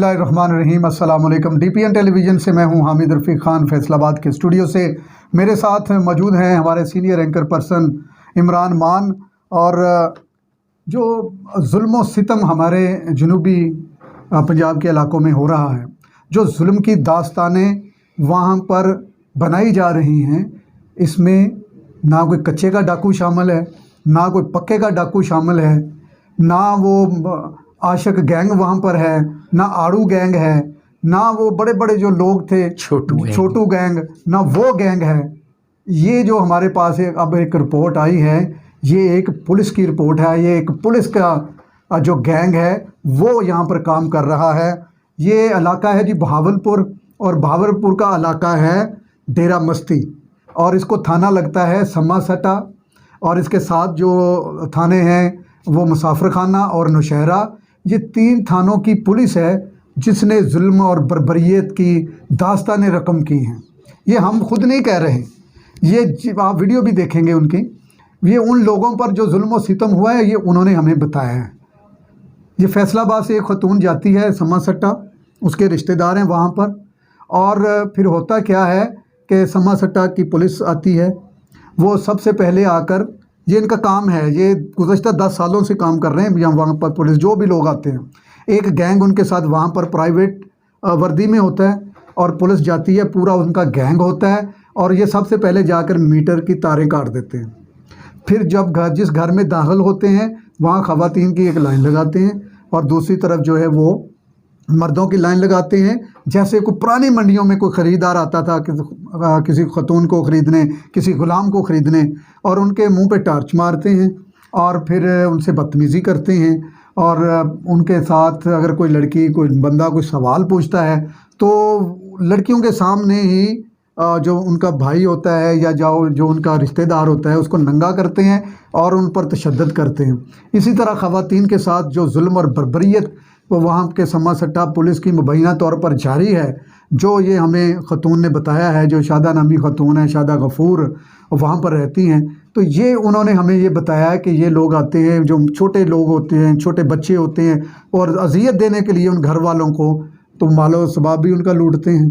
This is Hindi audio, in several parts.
बिस्मिल्लाहिर्रहमानिर्रहीम। अस्सलाम वालेकुम। DPN टेलीविज़न से मैं हूं हामिद रफ़ीक ख़ान फैसलाबाद के स्टूडियो से। मेरे साथ मौजूद हैं हमारे सीनियर एंकर पर्सन इमरान मान। और जो जुल्म सितम हमारे जनूबी पंजाब के इलाकों में हो रहा है, जो जुल्म की दास्तानें वहाँ पर बनाई जा रही हैं, इसमें ना कोई कच्चे का डाकू शामिल है, ना कोई पक्के का डाकू शामिल है, ना वो आशिक गैंग वहाँ पर है, ना आड़ू गैंग है, ना वो बड़े बड़े जो लोग थे छोटू गैंग, ना वो गैंग है। ये जो हमारे पास अब एक रिपोर्ट आई है, ये एक पुलिस की रिपोर्ट है। ये एक पुलिस का जो गैंग है वो यहाँ पर काम कर रहा है। ये इलाका है जी बहावलपुर, और बहावलपुर का इलाका है डेरा मस्ती, और इसको थाना लगता है समासटा, और इसके साथ जो थाने हैं वो मुसाफिर खाना और नौशहरा। ये 3 थानों की पुलिस है जिसने जुल्म और बर्बरियत की दास्तानें रकम की हैं। ये हम खुद नहीं कह रहे, ये आप वीडियो भी देखेंगे उनकी। ये उन लोगों पर जो जुल्म और सितम हुआ है, ये उन्होंने हमें बताया है। ये फैसलाबाद से एक खतून जाती है समासट्टा, उसके रिश्तेदार हैं वहाँ पर, और फिर होता क्या है कि समासट्टा की पुलिस आती है। वो सबसे पहले आकर, ये इनका काम है, ये गुज़श्ता 10 सालों से काम कर रहे हैं यहाँ वहाँ पर पुलिस। जो भी लोग आते हैं, एक गैंग उनके साथ वहाँ पर प्राइवेट वर्दी में होता है, और पुलिस जाती है, पूरा उनका गैंग होता है, और ये सबसे पहले जाकर मीटर की तारें काट देते हैं। फिर जब जिस घर में दाखिल होते हैं वहाँ ख़वातीन की एक लाइन लगाते हैं, और दूसरी तरफ जो है वो मर्दों की लाइन लगाते हैं। जैसे कोई पुरानी मंडियों में कोई ख़रीदार आता था किसी खतून को ख़रीदने, किसी ग़ुलाम को ख़रीदने, और उनके मुंह पे टार्च मारते हैं और फिर उनसे बदतमीज़ी करते हैं। और उनके साथ अगर कोई लड़की, कोई बंदा कोई सवाल पूछता है तो लड़कियों के सामने ही जो उनका भाई होता है या जो उनका रिश्तेदार होता है उसको नंगा करते हैं और उन पर तशद्दुद करते हैं। इसी तरह ख़वातीन के साथ जो जुल्म और बर्बरियत वो वहाँ के समासट्टा पुलिस की मुबैना तौर पर जारी है। जो ये हमें खतून ने बताया है, जो शादा नामी खतून है, शादा गफूर, वहाँ पर रहती हैं, तो ये उन्होंने हमें ये बताया है कि ये लोग आते हैं, जो छोटे लोग होते हैं, छोटे बच्चे होते हैं, और अजियत देने के लिए उन घर वालों को तो मालो सबाब भी उनका लूटते हैं,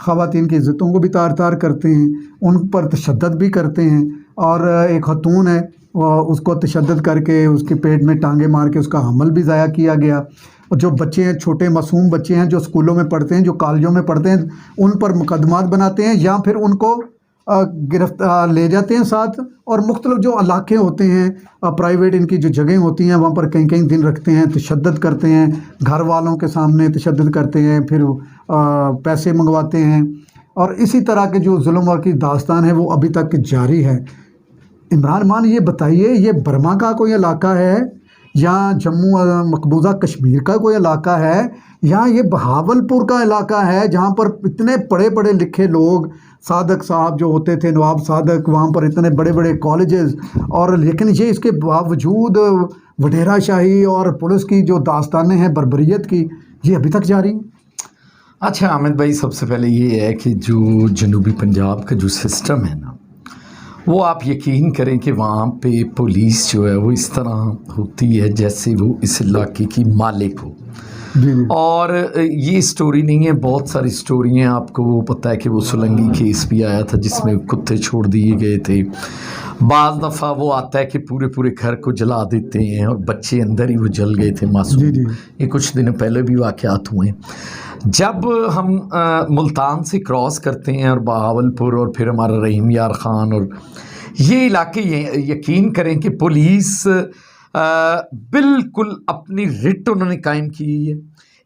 ख़वातीन की इज़्ज़तों को भी तार तार करते हैं, उन पर तशद्दुद भी करते हैं। और एक खतून है, उसको तशद्दुद करके उसके पेट में टांगे मार के उसका हमल भी ज़ाया किया गया। और जो बच्चे हैं, छोटे मासूम बच्चे हैं, जो स्कूलों में पढ़ते हैं, जो कॉलेजों में पढ़ते हैं, उन पर मुकदमात बनाते हैं, या फिर उनको गिरफ्तार ले जाते हैं साथ। और मुख्तलिफ जो इलाके होते हैं, प्राइवेट इनकी जो जगह होती हैं, वहाँ पर कई कई दिन रखते हैं, तशद्दुद करते हैं, घर वालों के सामने तशद्दुद करते हैं, फिर पैसे मंगवाते हैं। और इसी तरह के जो जुल्म और की दास्तान है वो अभी तक जारी है। इमरान मान, ये बताइए, ये बर्मा का कोई इलाका है या जम्मू मकबूजा कश्मीर का कोई इलाका है, या ये बहावलपुर का इलाका है जहाँ पर इतने पढ़े पढ़े लिखे लोग, सादक साहब जो होते थे, नवाब सादक, वहाँ पर इतने बड़े बड़े कॉलेजेस, और लेकिन ये इसके बावजूद वडेरा शाही और पुलिस की जो दास्तानें हैं बर्बरियत की, ये अभी तक जारी हैं। अच्छा आमिद भाई, सबसे पहले ये है कि जो जनूबी पंजाब का जो सिस्टम है ना, वो आप यकीन करें कि वहाँ पे पुलिस जो है वो इस तरह होती है जैसे वो इस इलाके की मालिक हो। और ये स्टोरी नहीं है, बहुत सारी स्टोरी हैं। आपको वो पता है कि वो सुलंगी केस भी आया था जिसमें कुत्ते छोड़ दिए गए थे। बाज़ दफ़ा वो आता है कि पूरे पूरे घर को जला देते हैं और बच्चे अंदर ही वो जल गए थे मासूम। ये कुछ दिन पहले भी वाक़यात हुए। जब हम मुल्तान से क्रॉस करते हैं और बहावलपुर और फिर हमारा रहीम यार ख़ान और ये इलाके, यकीन करें कि पुलिस बिल्कुल अपनी रिट उन्होंने कायम की है।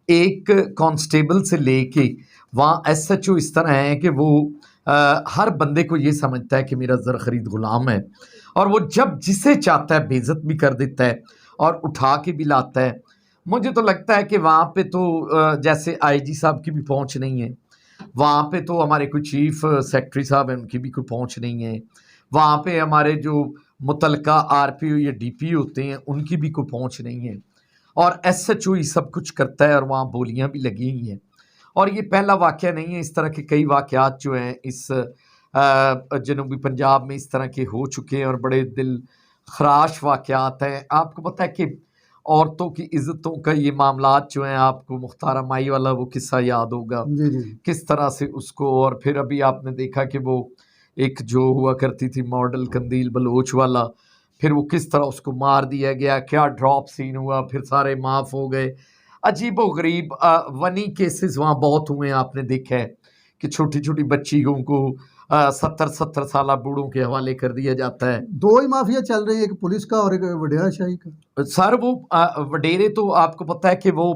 एक कांस्टेबल से लेके वहाँ SHO इस तरह है कि वो हर बंदे को ये समझता है कि मेरा ज़र ख़रीद ग़ुलाम है, और वो जब जिसे चाहता है बेइज्जत भी कर देता है और उठा के भी लाता है। मुझे तो लगता है कि वहाँ पे तो जैसे IG साहब की भी पहुँच नहीं है, वहाँ पे तो हमारे कोई चीफ सेक्रेटरी साहब हैं उनकी भी कोई पहुँच नहीं है, वहाँ पे हमारे जो मुतलका RPO या DP होते हैं उनकी भी कोई पहुँच नहीं है, और SHO ही सब कुछ करता है, और वहाँ बोलियाँ भी लगी हुई हैं। और ये पहला वाक़या नहीं है, इस तरह के कई वाक़यात जो हैं इस जनूबी पंजाब में इस तरह के हो चुके हैं, और बड़े दिल खराश वाक़यात हैं। आपको पता है कि औरतों की इज्जतों का ये मामलात जो हैं, आपको मुख्तारा माई वाला वो किस्सा याद होगा, जी जी किस तरह से उसको, और फिर अभी आपने देखा कि वो एक जो हुआ करती थी मॉडल कंदील बलोच वाला, फिर वो किस तरह उसको मार दिया गया, क्या ड्रॉप सीन हुआ, फिर सारे माफ़ हो गए। अजीबो गरीब वनी केसेस वहाँ बहुत हुए हैं, आपने देखा है कि छोटी छोटी बच्चियों को 70-70 साल बूढ़ों के हवाले कर दिया जाता है। दो ही माफिया चल रही है, एक पुलिस का और एक वडेरा शाही का। सर वो वडेरे तो आपको पता है कि वो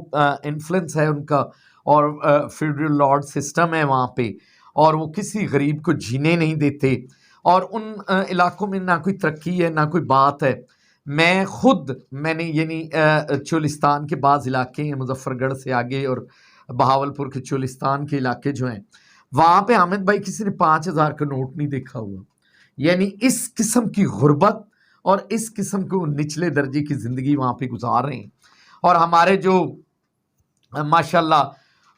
इन्फ्लुएंस है उनका, और फेडरल लॉर्ड सिस्टम है वहाँ पे, और वो किसी गरीब को जीने नहीं देते, और उन इलाकों में ना कोई तरक्की है ना कोई बात है। मैंने यानी चोलिस्तान के बाज़ इलाके हैं मुजफ्फरगढ़ से आगे, और बहावलपुर के चोलिस्तान के इलाके जो हैं, वहाँ पे हामिद भाई किसी ने 5,000 का नोट नहीं देखा हुआ। यानी इस किस्म की गुर्बत और इस किस्म को निचले दर्जे की ज़िंदगी वहाँ पे गुजार रहे हैं। और हमारे जो माशाल्लाह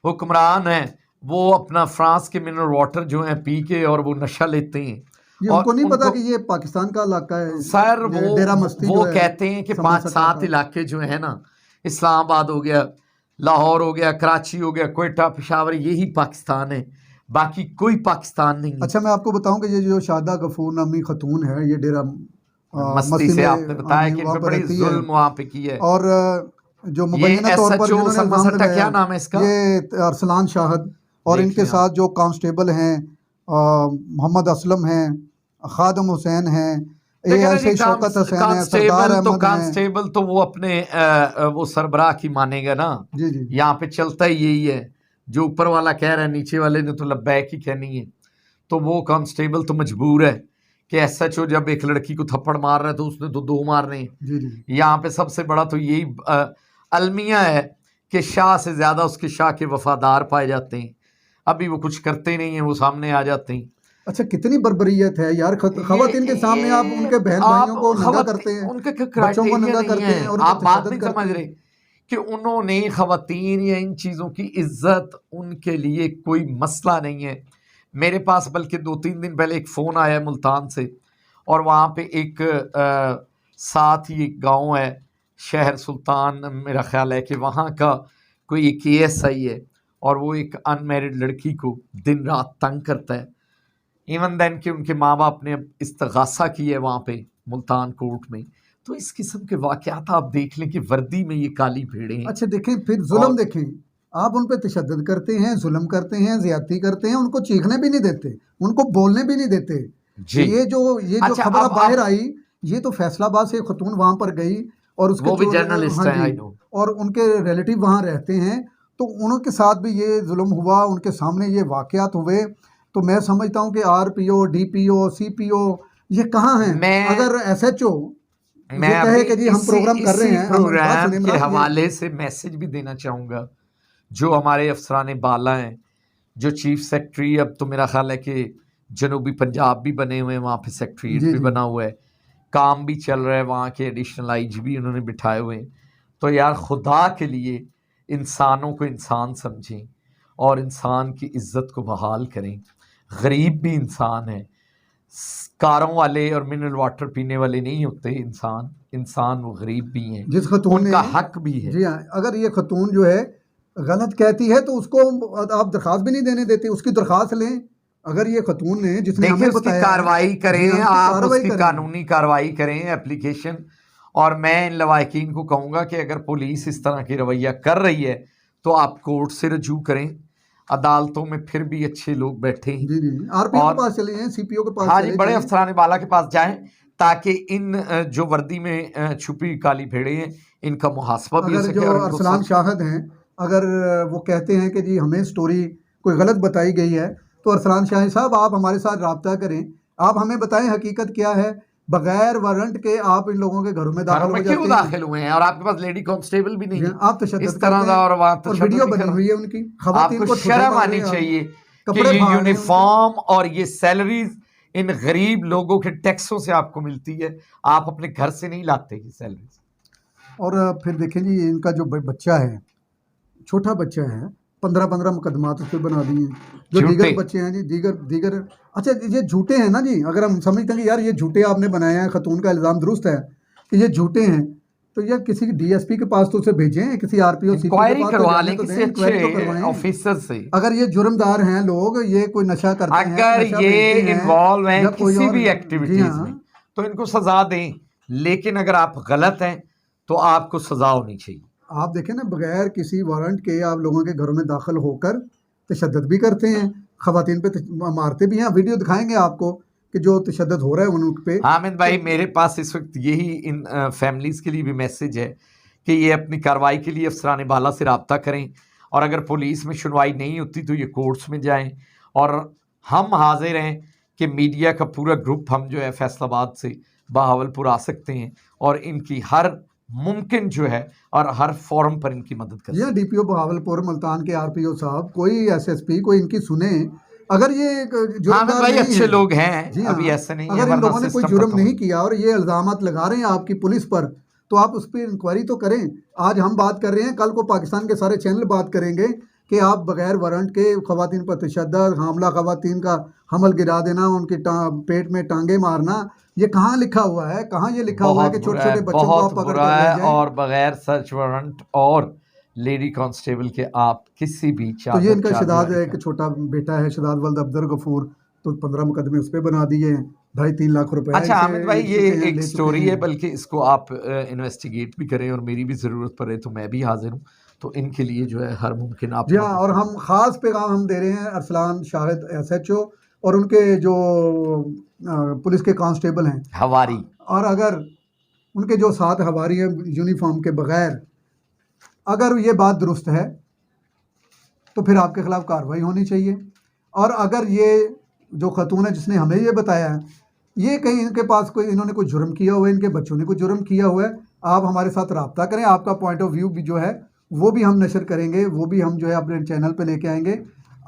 हुक्मरान हैं, वो अपना फ्रांस के मिनरल वाटर जो हैं पी के और वो नशा लेते हैं। ये और उनको नहीं पता उनको कि ये पाकिस्तान का इलाका है, सर ये डेरा मस्ती वो जो है, कहते हैं कि समोसा 5-7 का। इलाके जो है ना, इस्लामाबाद हो गया, लाहौर हो गया, कराची हो गया, कोयटा, पेशावर, यही पाकिस्तान है, बाकी कोई पाकिस्तान नहीं है। अच्छा, मैं आपको बताऊं कि ये जो शादा गफूर नामी खतून है, ये डेरा मस्ती मस्ती से में आपने बताया कि इन वहाँ पे पर बड़ी रहती है। जुल्म वहाँ पे की है। और जो ये मुबैना तौर पर SHO जिन्होंने इल्ज़ाम सरमसट्टा लगाया, क्या नाम है इसका? ये अरसलान शाहद, और देख इनके लें आप। साथ जो कांस्टेबल हैं मोहम्मद असलम हैं, खादम हुसैन हैं, लेकिन जी ASI शौकत हसैन हैं, सरदार कांस्टेबल तो अहमद हैं। कांस्टेबल तो वो अपने वो सरबराह की मानेगा ना। जी जी यहाँ पे चलता ही यही है, जो ऊपर वाला कह रहा है नीचे वाले ने तो लब्बैक ही कहनी है। तो वो कांस्टेबल तो मजबूर है कि SHO जब एक लड़की को थप्पड़ मार रहा है तो उसने तो 2 मारने हैं। जी जी यहाँ पे सबसे बड़ा तो यही अलमिया है कि शाह से ज़्यादा उसके शाह के वफादार पाए जाते हैं। अभी वो कुछ करते नहीं हैं, वो सामने आ जाते हैं। अच्छा, कितनी बर्बरियत है यार, खवातीन के सामने आप उनके बहन भाइयों को नंगा करते हैं, उनका बच्चों को क्राइटेरिया नंगा नहीं करते है, हैं और उन आप पर बात तशद्दुद नहीं करते समझ हैं। रहे कि उन्होंने खवातीन या इन चीज़ों की इज्जत, उनके लिए कोई मसला नहीं है। मेरे पास बल्कि 2-3 दिन पहले एक फ़ोन आया मुल्तान से, और वहाँ पे एक साथ ही एक गांव है शहर सुल्तान, मेरा ख्याल है कि वहाँ का कोई एक ASI है, और वो एक अनमैरिड लड़की को दिन रात तंग करता है। इवन देन कि उनके माँ बाप ने अब इस्तगासा की है वहाँ पे मुल्तान कोर्ट में। तो इस किस्म के वाक़यात आप देख लें कि वर्दी में ये काली भेड़ें हैं। अच्छा देखें, फिर जुल्म और देखें, आप उन पर तशद्दुद करते हैं, जुल्म करते हैं, ज्यादती करते हैं, उनको चीखने भी नहीं देते, उनको बोलने भी नहीं देते। जी। ये जो अच्छा, खबर अब बाहर आई, ये तो फैसलाबाद से खतून वहां पर गई और उसके वो भी जर्नलिस्ट हाँ हैं, जी, आई नो। और उनके रिलेटिव वहां रहते हैं, तो उनके साथ भी ये जुल्म हुआ, उनके सामने ये वाकयात हुए। तो मैं समझता हूँ कि RPO, DPO, CPO ये कहाँ हैं? मैं अगर SHO मैं ये कहे अभी कि जी हम प्रोग्राम कर रहे इसी हैं, हम बात प्रोग्राम सुनिए के इमरान, ये हवाले से मैसेज भी देना चाहूँगा जो हमारे अफसरान बाला हैं, जो चीफ सेक्रेटरी, अब तो मेरा ख्याल है कि जनूबी पंजाब भी बने हुए हैं, वहाँ पे सेक्रेटरीट जी भी जी बना हुआ है, काम भी चल रहा है, वहाँ के एडिशनल IG भी उन्होंने बिठाए हुए हैं। तो यार खुदा के लिए इंसानों को इंसान समझें और इंसान की इज्जत को बहाल करें। गरीब भी इंसान है, कारों वाले और मिनरल वाटर पीने वाले नहीं होते इंसान, इंसान वो गरीब भी हैं, जिस खतून ने, उनका हक भी है। जी हाँ, अगर ये खतून जो है गलत कहती है तो उसको आप दरख्वास्त भी नहीं देने देते, उसकी दरख्वास्त लें। अगर ये खतून ने जिसने देखिए हमें उसकी बताया है, कार्रवाई जी करें, हाँ, उसकी आप कार्रवाई उसकी करें। कानूनी कार्रवाई करें, एप्लीकेशन। और मैं इन लवाकिन को कहूँगा कि अगर पुलिस इस तरह की रवैया कर रही है तो आप कोर्ट से रजू करें, अदालतों में फिर भी अच्छे लोग बैठे हैं। जी जी, RPO के और पास चले जाएं, CPO के पास हाँ जी, चले बड़े जाएं। अफसरान बाला के पास जाएं, ताकि इन जो वर्दी में छुपी काली भेड़ें हैं, इनका मुहासबा भी हो अगर सके जो और इनको अरसलान सख्त। शाहद हैं, अगर वो कहते हैं कि जी हमें स्टोरी कोई गलत बताई गई है, तो अरसलान शाह साहब आप हमारे साथ रब्ता करें, आप हमें बताएं हकीकत क्या है। बगैर वारंट के आप इन लोगों के घरों में घरों दाखिल में हो क्यों जाते दाखिल हैं, हुए हैं, और आपके पास लेडी कांस्टेबल भी नहीं जी है हाँ, आप तशद्दुद इस तरह करते का, हैं, और वहाँ और तशद्दुद वीडियो भी कर बनी रहे हुई हैं। है उनकी, खवातीन आपको को ठूठे शर्म मार आनी रहे हैं, चाहिए कि कपड़े ये फाड़ रहे हैं उनके। यूनिफॉर्म और ये सैलरीज इन गरीब लोगों के टैक्सों से आपको मिलती है, आप अपने घर से नहीं लाते ये सैलरीज। और फिर देखें जी, इनका जो बच्चा है, छोटा बच्चा है, 15-15 मुकदमात उस पर बना दिए हैं। जो झूठे। दीगर बच्चे हैं जी, दीगर दीगर अच्छा, ये झूठे हैं ना जी। अगर हम समझते हैं कि यार ये झूठे आपने बनाए हैं, खतून का इल्ज़ाम दुरुस्त है कि ये झूठे हैं, तो ये किसी डीएसपी के पास तो उसे भेजें, किसी आरपीओ इंक्वायरी करवा लें किसी अच्छे ऑफिसर से। अगर ये जुर्मदार हैं लोग, ये कोई नशा करते हैं, अगर नशा ये बेचते हैं इन्वॉल्व हैं या कोई किसी और- भी जी एक्टिविटीज हाँ। में तो इनको सजा दें, लेकिन अगर आप गलत हैं तो आपको सजा होनी चाहिए। आप देखें ना, बगैर किसी वारंट के आप लोगों के घरों में दाखिल होकर तशद्दुद भी करते हैं, खवातीन पे मारते भी हैं। वीडियो दिखाएंगे आपको कि जो तशद्दुद हो रहा है उन पे। हामिद भाई, मेरे पास इस वक्त यही इन फैमिलीज़ के लिए भी मैसेज है कि ये अपनी कार्रवाई के लिए अफसरान बाला से रब्ता करें, और अगर पुलिस में सुनवाई नहीं होती तो ये कोर्ट्स में जाएं, और हम हाजिर हैं कि मीडिया का पूरा ग्रुप हम जो है फैसलाबाद से बहावलपुर आ सकते हैं और इनकी हर मुमकिन जो है और हर फोरम पर इनकी मदद कर या डीपीओ बहावलपुर, मुल्तान के आरपीओ साहब, कोई एसएसपी, कोई इनकी सुने। अगर ये हामिद भाई अच्छे लोग हैं, जी हाँ, अभी ऐसे नहीं है, अगर इन वरना लोगों ने कोई सिस्टम जुर्म खत्म नहीं हो। किया और ये इल्जामात लगा रहे हैं आपकी पुलिस पर, तो आप उस पर इंक्वायरी तो करें। आज हम बात कर रहे हैं, कल को पाकिस्तान के सारे चैनल बात करेंगे कि आप बगैर वारंट के खवातीन पर तशद्दुद, हामला खवातीन का हमल गिरा देना, उनके पेट में टांगे मारना, ये कहाँ लिखा हुआ है? कहाँ ये लिखा हुआ है कि छोटे छोटे बच्चों को आप पकड़ कर ले जाएं? और बगैर सर्च वारंट और लेडी कांस्टेबल के आप किसी भी तो ये इनका शदाद है, एक छोटा बेटा है शदाद वल्द अब्दुल गफूर, तो 15 मुकदमे उस पर बना दिए हैं, 2.5-3 लाख रुपए। अच्छा हामिद भाई, ये एक स्टोरी है, बल्कि इसको आप इन्वेस्टिगेट भी करें, और मेरी भी ज़रूरत पड़े तो मैं भी हाजिर हूँ, तो इनके लिए जो है हर मुमकिन आप। जी हाँ, और हम ख़ास पैगाम हम दे रहे हैं अरसलान शाहिद SHO और उनके जो पुलिस के कांस्टेबल हैं हवारी, और अगर उनके जो साथ हवारी हैं यूनिफॉर्म के बगैर, अगर ये बात दुरुस्त है तो फिर आपके खिलाफ कार्रवाई होनी चाहिए। और अगर ये जो खतून है जिसने हमें ये बताया है, ये कहीं इनके पास कोई, इन्होंने कोई जुर्म किया हुआ है, इनके बच्चों ने कोई जुर्म किया हुआ है, आप हमारे साथ रब्ता करें। आपका पॉइंट ऑफ व्यू भी जो है वो भी हम नशर करेंगे, वो भी हम जो है अपने चैनल पे लेके आएंगे।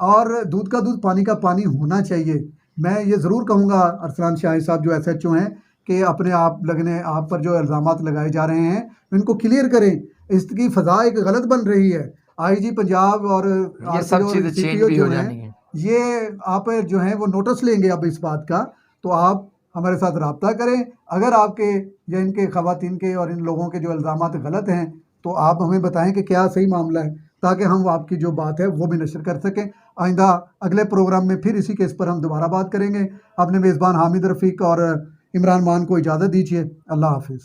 और दूध का दूध, पानी का पानी होना चाहिए। मैं ये ज़रूर कहूँगा अरसलान शाहिद साहब जो SHO हैं कि अपने आप पर जो इल्ज़ामात लगाए जा रहे हैं इनको क्लियर करें। इसकी फ़ज़ा एक गलत बन रही है। IG पंजाब और ये सब चीज़ें चेंज भी हो जानी है। ये आप जो हैं वो नोटिस लेंगे अब इस बात का, तो आप हमारे साथ रब्ता करें। अगर आपके या इनके खवातीन के और इन लोगों के जो इल्ज़ामात गलत हैं तो आप हमें बताएं कि क्या सही मामला है, ताकि हम आपकी जो बात है वो भी नशर कर सकें। आइंदा अगले प्रोग्राम में फिर इसी केस पर हम दोबारा बात करेंगे। अपने मेज़बान हामिद रफ़ीक और इमरान मान को इजाज़त दीजिए। अल्लाह हाफिज़।